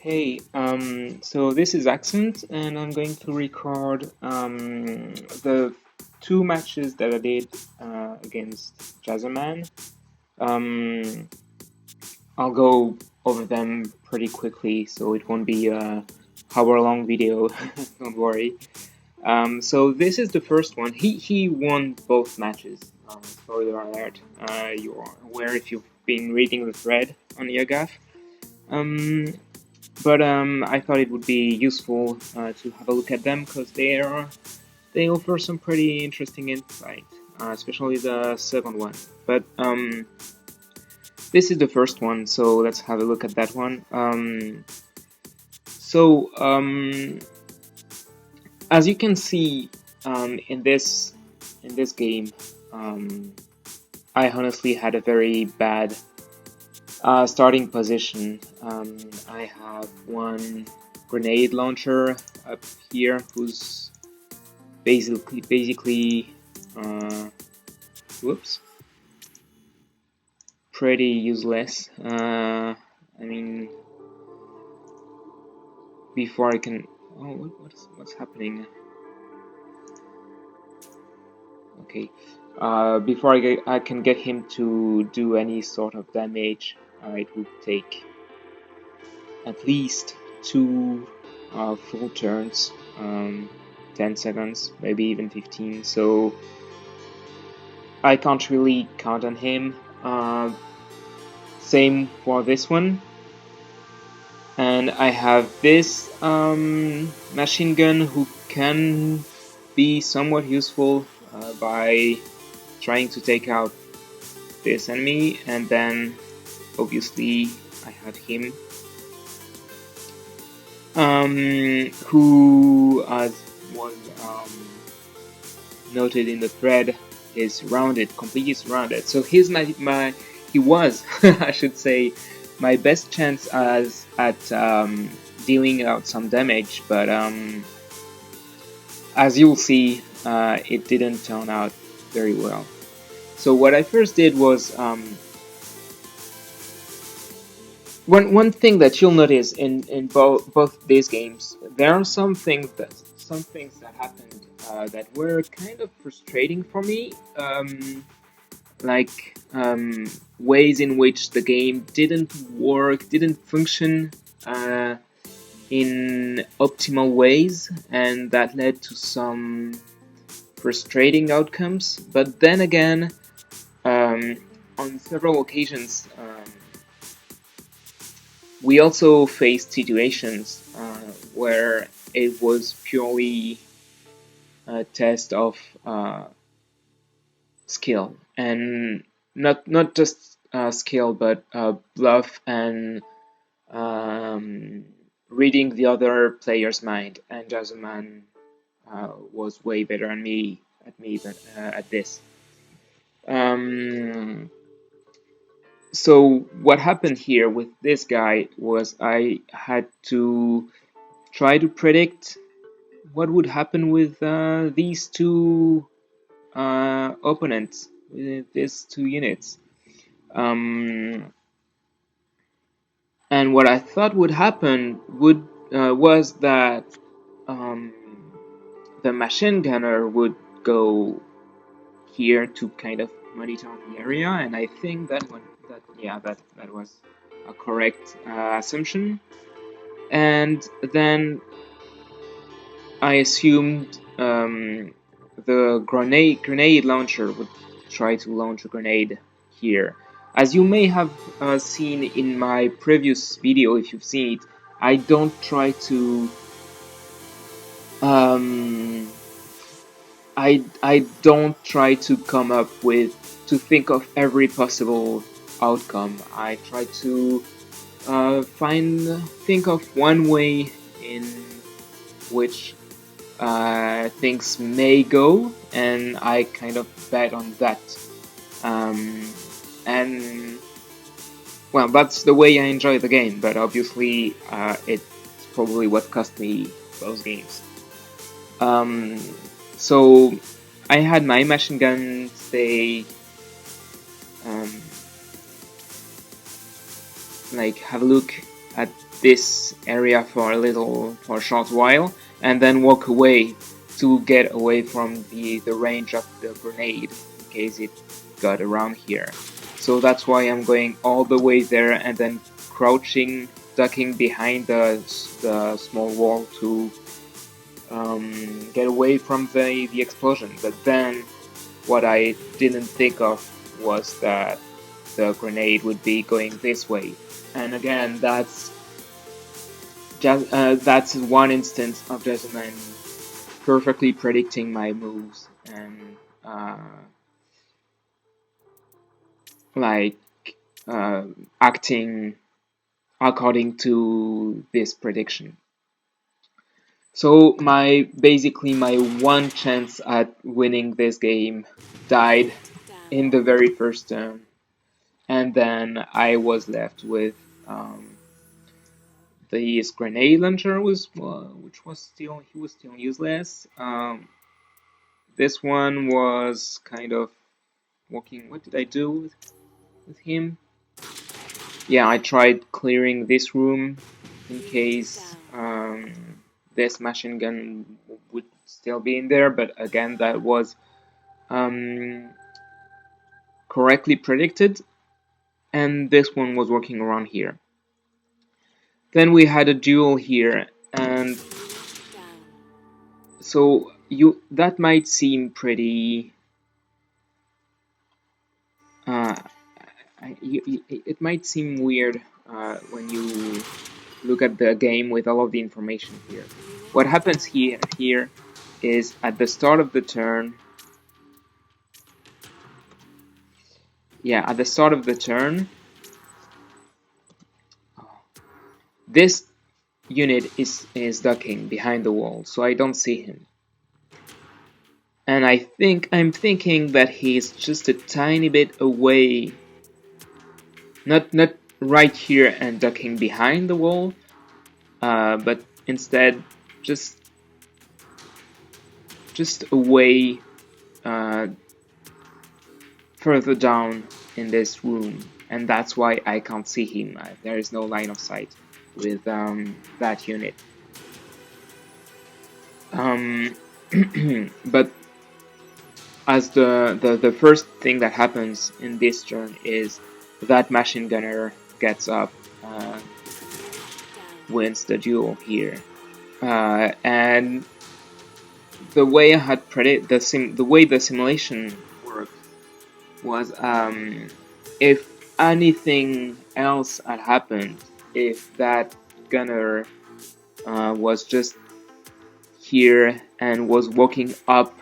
Hey, so this is Accent, and I'm going to record the two matches that I did against Jazzerman. Um, I'll go over them pretty quickly, so it won't be a hour-long video. Don't worry. So this is the first one. He won both matches. Spoiler alert. You are aware if you've been reading the thread on Yagaf. Um, but I thought it would be useful to have a look at them because they offer some pretty interesting insight, especially the second one. But this is the first one, so let's have a look at that one. So as you can see in this game, um, I honestly had a very bad starting position. I have one grenade launcher up here who's basically uh, whoops, pretty useless. I mean, before I can, oh, what's happening? Okay, before I can get him to do any sort of damage, it would take at least two full turns, 10 seconds, maybe even 15. So I can't really count on him. Same for this one. And I have this machine gun who can be somewhat useful by trying to take out this enemy, and then obviously I have him who, as was noted in the thread, is rounded, completely surrounded. So he's he was, I should say, my best chance at dealing out some damage, but as you'll see, it didn't turn out very well. So what I first did was one thing that you'll notice in both these games, there are some things that happened that were kind of frustrating for me, like ways in which the game didn't function in optimal ways, and that led to some frustrating outcomes. But then again, um, on several occasions, we also faced situations where it was purely a test of skill, and not just skill, but bluff and reading the other player's mind. And Jazzerman was way better at this. Um, so what happened here with this guy was I had to try to predict what would happen with these two opponents, with these two units. Um, and what I thought would happen was that um, the machine gunner would go here to kind of monitor the area, and I think that was a correct assumption. And then I assumed the grenade launcher would try to launch a grenade here. As you may have seen in my previous video, if you've seen it, I don't try to um, I don't try to come up with to think of every possible outcome. I try to think of one way in which things may go, and I kind of bet on that. And well, that's the way I enjoy the game, but obviously it's probably what cost me those games. Um, so I had my machine gun stay, um, like have a look at this area for for a short while, and then walk away to get away from the range of the grenade in case it got around here. So that's why I'm going all the way there and then crouching, ducking behind the small wall to get away from the explosion. But then what I didn't think of was that the grenade would be going this way. And again, that's one instance of Jazzerman perfectly predicting my moves and uh, like uh, acting according to this prediction. So basically my one chance at winning this game died in the very first turn, and then I was left with the grenade launcher which was still he was still useless. This one was kind of walking. What did I do with him? Yeah, I tried clearing this room in case this machine gun would still be in there, but again, that was um, correctly predicted, and this one was working around here. Then we had a duel here, and so that might seem pretty. Uh, it might seem weird when you look at the game with all of the information here. What happens here is at the start of the turn. Yeah, at the start of the turn, this unit is ducking behind the wall, so I don't see him. And I'm thinking that he's just a tiny bit away, not right here and ducking behind the wall, but instead just away, uh, further down in this room, and that's why I can't see him. There is no line of sight with that unit. But as the first thing that happens in this turn is that machine gunner gets up, wins the duel here, and the way I had the way the simulation worked was if anything else had happened, if that gunner was just here and was walking up,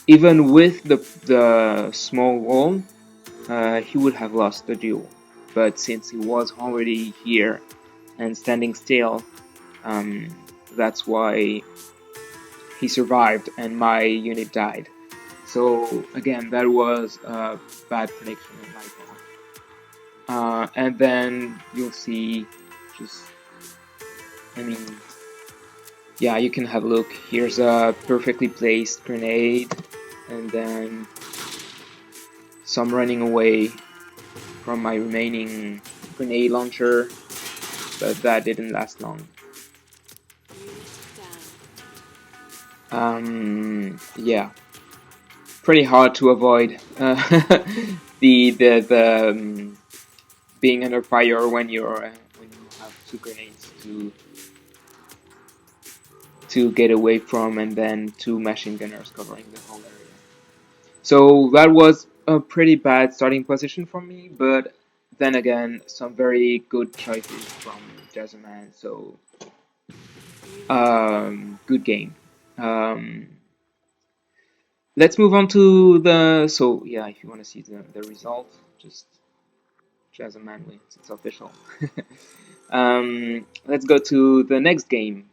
even with the small wall, he would have lost the duel. But since he was already here and standing still, that's why he survived and my unit died. So again, that was a bad prediction on my part. And then you'll see, just, I mean, yeah, you can have a look. Here's a perfectly placed grenade, and then some running away from my remaining grenade launcher, but that didn't last long. Yeah, pretty hard to avoid the being under fire when you have two grenades to get away from, and then two machine gunners covering the whole area. So that was a pretty bad starting position for me, but then again, some very good choices from Jazzerman. So good game. Um, let's move on to the. So yeah, if you want to see the result, just Jazzerman wins. It's official. Let's go to the next game.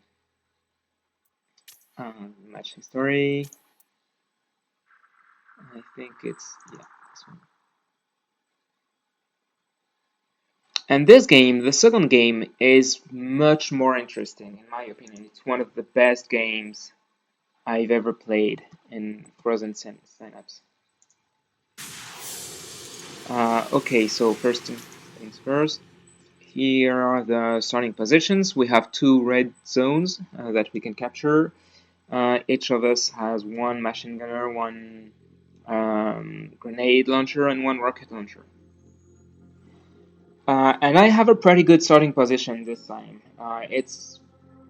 Match history. I think it's this one. And this game, the second game, is much more interesting in my opinion. It's one of the best games I've ever played in Frozen Synapse. Okay, so first things first. here are the starting positions. We have 2 red zones that we can capture. Each of us has 1 machine gunner, 1 grenade launcher, and 1 rocket launcher. And I have a pretty good starting position this time. It's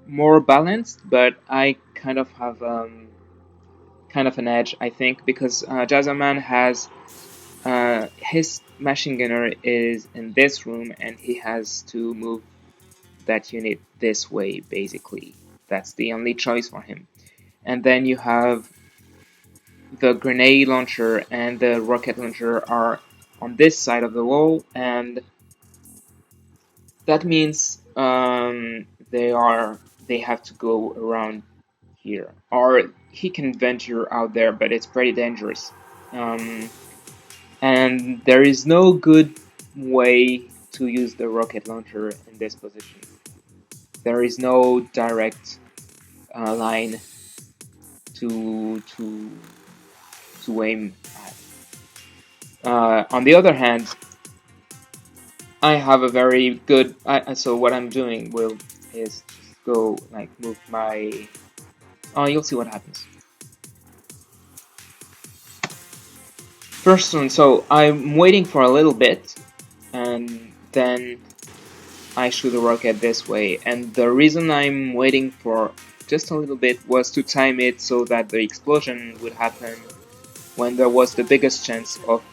more balanced, but I kind of have an edge, I think, because Jazzerman has his machine gunner is in this room, and he has to move that unit this way, basically. That's the only choice for him. And then you have the grenade launcher and the rocket launcher are on this side of the wall, and that means they have to go around here, or he can venture out there, but it's pretty dangerous. And there is no good way to use the rocket launcher in this position. There is no direct line to aim at. On the other hand, I have a very good. So what I'm doing is just go move my. Oh, you'll see what happens. First one, so I'm waiting for a little bit, and then I shoot the rocket this way. And the reason I'm waiting for just a little bit was to time it so that the explosion would happen when there was the biggest chance of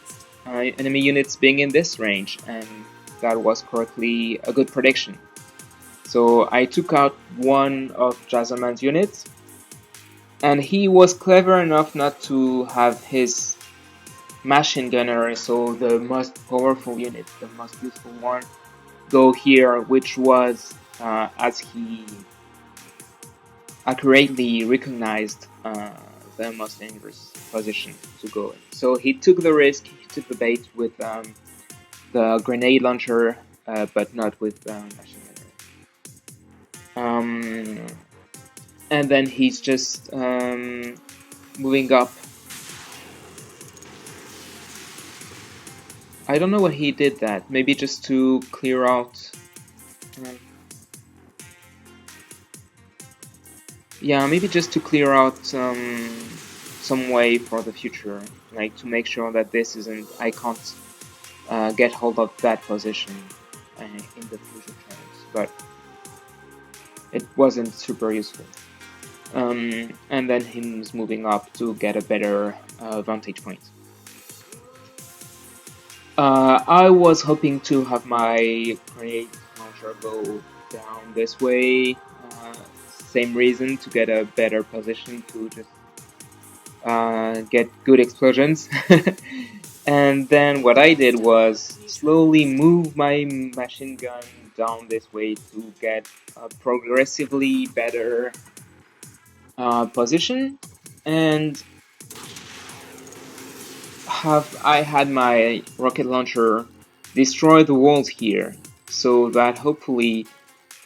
enemy units being in this range, and that was correctly a good prediction. So I took out one of Jazzerman's units, and he was clever enough not to have his machine gunner, so the most powerful unit, the most useful one, go here, which was, as he accurately recognized, the most dangerous position to go in. So he took the risk, he took the bait with the grenade launcher, but not with the machine gunner. And then he's just moving up. I don't know why he did that. Maybe just to clear out. Yeah, maybe just to clear out some way for the future, like to make sure that this isn't. I can't get hold of that position in the future turns, but it wasn't super useful. And then he's moving up to get a better vantage point. I was hoping to have my grenade launcher go down this way. Same reason, to get a better position to just get good explosions. And then what I did was slowly move my machine gun down this way to get a progressively better position, and I had my rocket launcher destroy the walls here, so that hopefully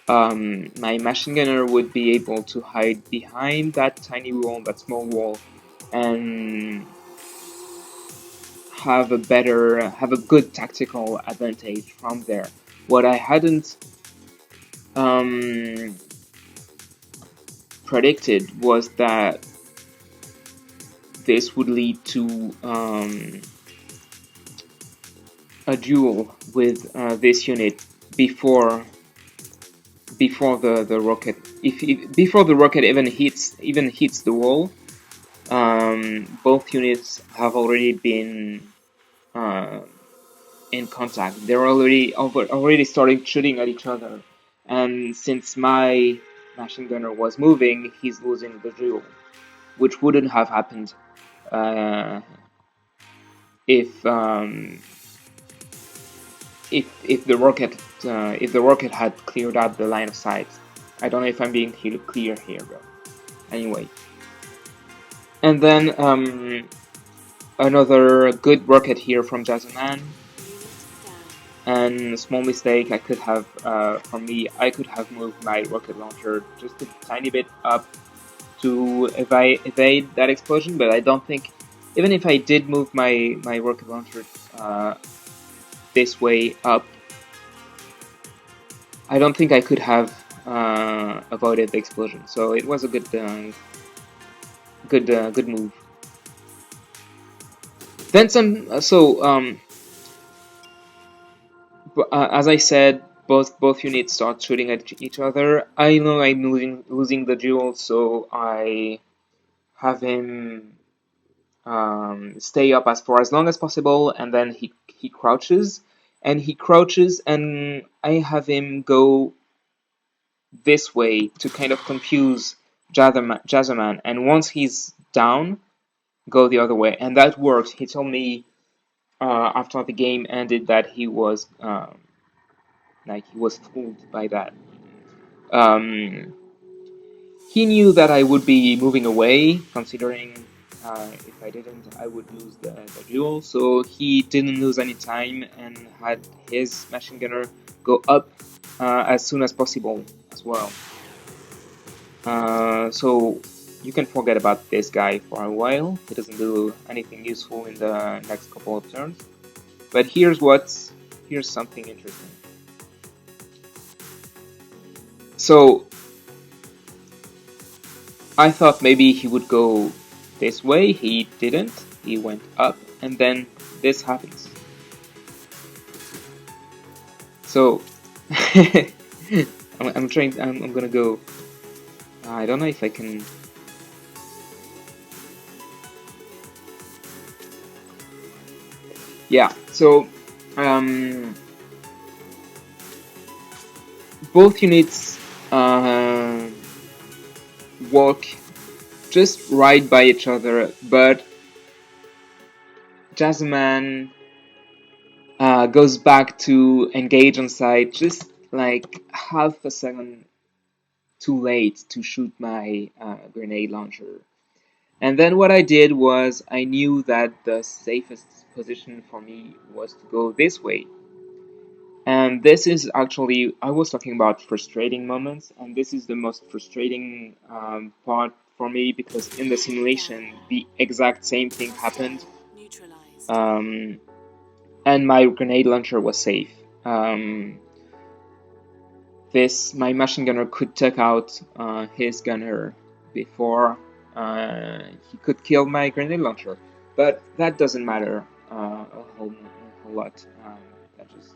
my machine gunner would be able to hide behind that tiny wall, that small wall, and have a good tactical advantage from there. What I hadn't predicted was that this would lead to a duel with this unit before the rocket, before the rocket even hits the wall. Both units have already been in contact. They're already starting shooting at each other, and since my machine gunner was moving, he's losing the duel, which wouldn't have happened if the rocket had cleared out the line of sight. I don't know if I'm being clear here, but anyway. And then another good rocket here from Jazzerman. And a small mistake I could have, from me, I could have moved my rocket launcher just a tiny bit up to evade that explosion, but I don't think, even if I did move my rocket launcher this way up, I don't think I could have avoided the explosion. So it was a good move. Then some. As I said, both units start shooting at each other. I know I'm losing the duel, so I have him stay up as for as long as possible, and then he crouches, and I have him go this way to kind of confuse Jazzerman, and once he's down, go the other way, and that worked. He told me after the game ended that he was he was fooled by that. Um, he knew that I would be moving away, considering if I didn't, I would lose the duel. So he didn't lose any time and had his machine gunner go up as soon as possible as well. So you can forget about this guy for a while. He doesn't do anything useful in the next couple of turns. But here's something interesting. So I thought maybe he would go this way. He didn't. He went up, and then this happens. So I'm trying. I'm gonna go. I don't know if I can. Yeah. So both units walk just right by each other, but Jazzerman goes back to engage on site just like half a second too late to shoot my grenade launcher. And then what I did was I knew that the safest position for me was to go this way. And this is actually, I was talking about frustrating moments, and this is the most frustrating part for me because in the simulation, the exact same thing happened, um, and my grenade launcher was safe. My machine gunner could take out his gunner before he could kill my grenade launcher, but that doesn't matter a whole lot. That just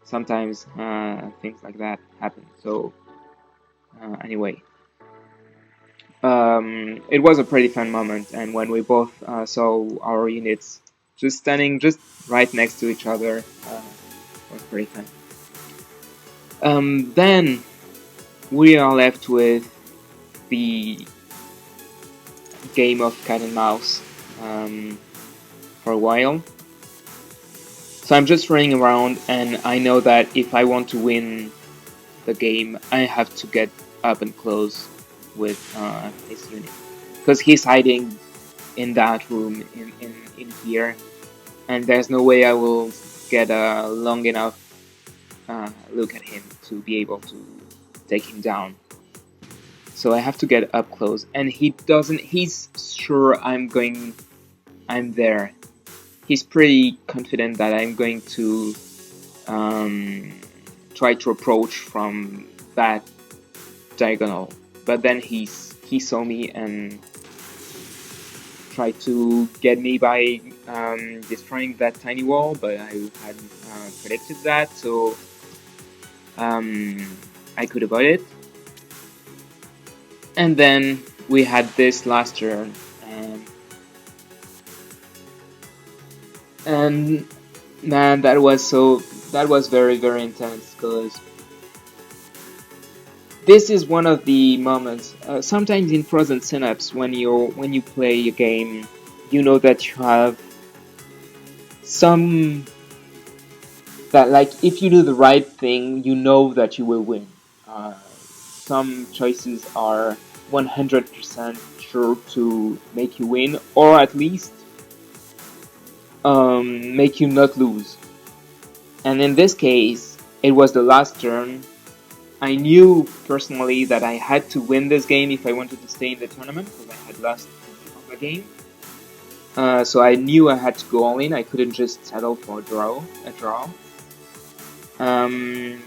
sometimes things like that happen. So anyway, it was a pretty fun moment, and when we both saw our units just standing just right next to each other, it was pretty fun. Then we are left with the game of cat and mouse for a while. So I'm just running around, and I know that if I want to win the game, I have to get up and close with his unit. Because he's hiding in that room in here, and there's no way I will get a long enough look at him to be able to take him down. So I have to get up close, and he's sure I'm there. He's pretty confident that I'm going to try to approach from that diagonal, but then he saw me and tried to get me by destroying that tiny wall, but I had predicted that, so I could avoid it. And then we had this last turn, and man, that was very, very intense, because this is one of the moments. Sometimes in frozen synapse, when you play a game, you know that you have some that, like, if you do the right thing, you know that you will win. Some choices are 100% sure to make you win, or at least make you not lose. And in this case, it was the last turn. I knew personally that I had to win this game if I wanted to stay in the tournament, because I had lost the game. So I knew I had to go all in. I couldn't just settle for a draw. Um,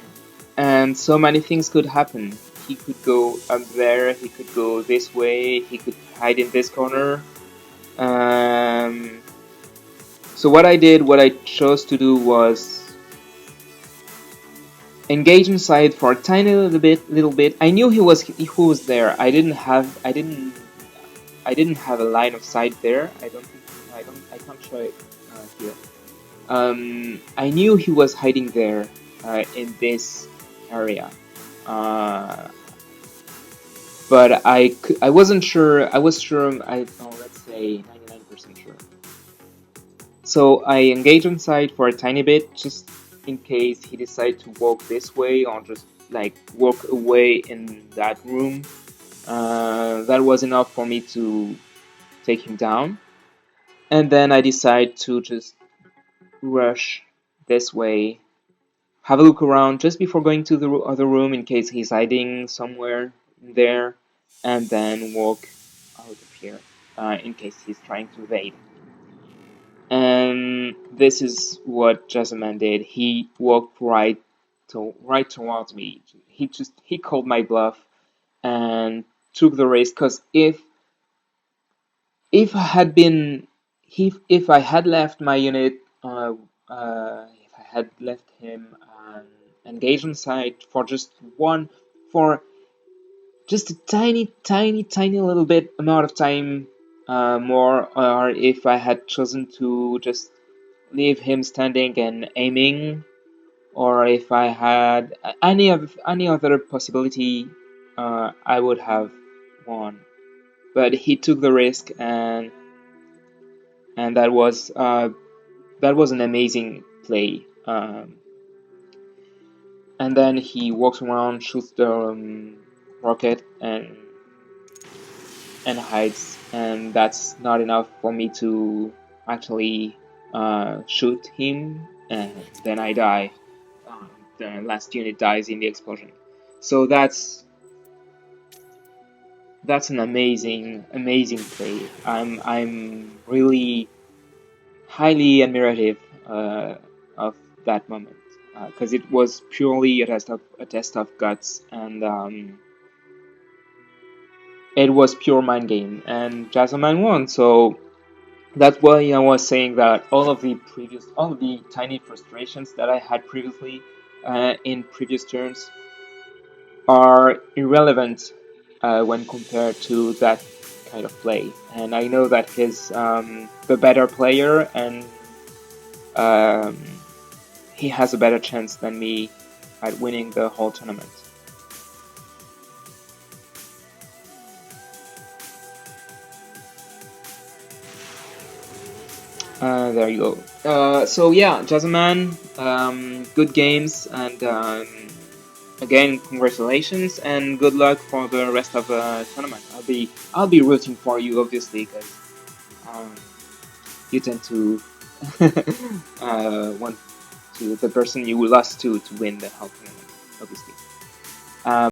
and so many things could happen. He could go up there, he could go this way, he could hide in this corner. Um, so what I chose to do was engage inside for a tiny little bit. I knew he was there. I didn't have a line of sight there. I can't show it here. I knew he was hiding there in this area. Uh, but I wasn't sure. I was sure. Let's say 99% sure. So I engaged inside for a tiny bit, just in case he decided to walk this way or just like walk away in that room. That was enough for me to take him down. And then I decide to just rush this way, have a look around just before going to the other room in case he's hiding somewhere there, and then walk out of here in case he's trying to evade. And this is what Jazzerman did. He walked right towards me. He called my bluff and took the risk. Because if I had been if I had left my unit, if I had left him engaged on site for for just a tiny little bit amount of time more, or if I had chosen to just leave him standing and aiming, or if I had any other possibility, I would have won. But he took the risk, and that was an amazing play. And then he walks around, shoots the rocket, and hides. And that's not enough for me to actually shoot him. And then I die. The last unit dies in the explosion. So that's an amazing play. I'm really highly admirative of that moment because it was purely a test of guts, and it was pure mind game, and Jazzerman won. So that's why I was saying that all of the tiny frustrations that I had previously in previous turns are irrelevant when compared to that kind of play. And I know that he's the better player, and um, he has a better chance than me at winning the whole tournament. There you go. So yeah, Jazzerman, good games, and again, congratulations and good luck for the rest of the tournament. I'll be rooting for you, obviously, because um, you tend to want to the person you lost to win the whole tournament, obviously. Um,